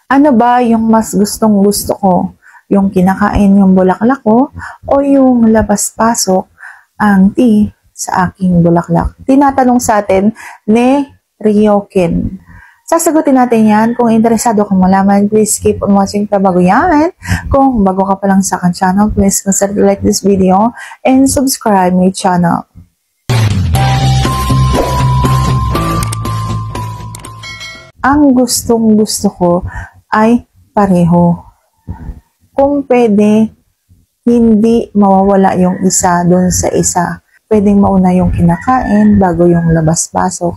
Ano ba yung mas gustong gusto ko? Yung kinakain yung bulaklak ko o yung labas-pasok ang tea sa aking bulaklak? Tinatanong sa atin ni Ryoken. Sasagutin natin yan. Kung interesado kang malaman, please keep on watching pa bago yan. Kung bago ka pa lang sa aking channel, please consider to like this video and subscribe my channel. Ang gustong gusto ko ay pareho. Kung pwede, hindi mawawala yung isa dun sa isa. Pwedeng mauna yung kinakain bago yung labas-pasok.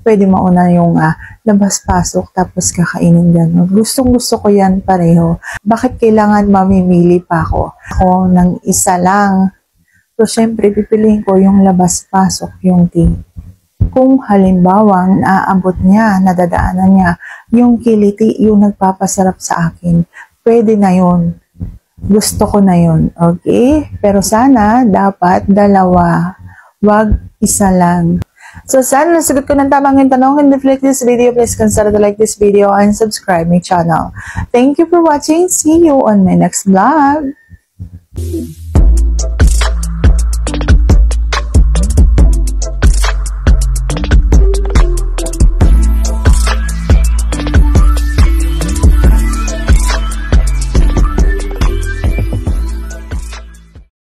Pwedeng mauna yung labas-pasok tapos kakainin gano'n. Gustong gusto ko yan pareho. Bakit kailangan mamimili pa ako? Ako ng isa lang. So, syempre, pipiliin ko yung labas-pasok, yung tea. Kung halimbawa, naaabot niya, nadadaanan niya, yung kiliti, yung nagpapasarap sa akin, pwede na yun. Gusto ko na yun. Okay? Pero sana, dapat dalawa. Wag isa lang. So, sana nasagot ko ng tamang yung tanong. And if you like this video, please consider to like this video and subscribe my channel. Thank you for watching. See you on my next vlog.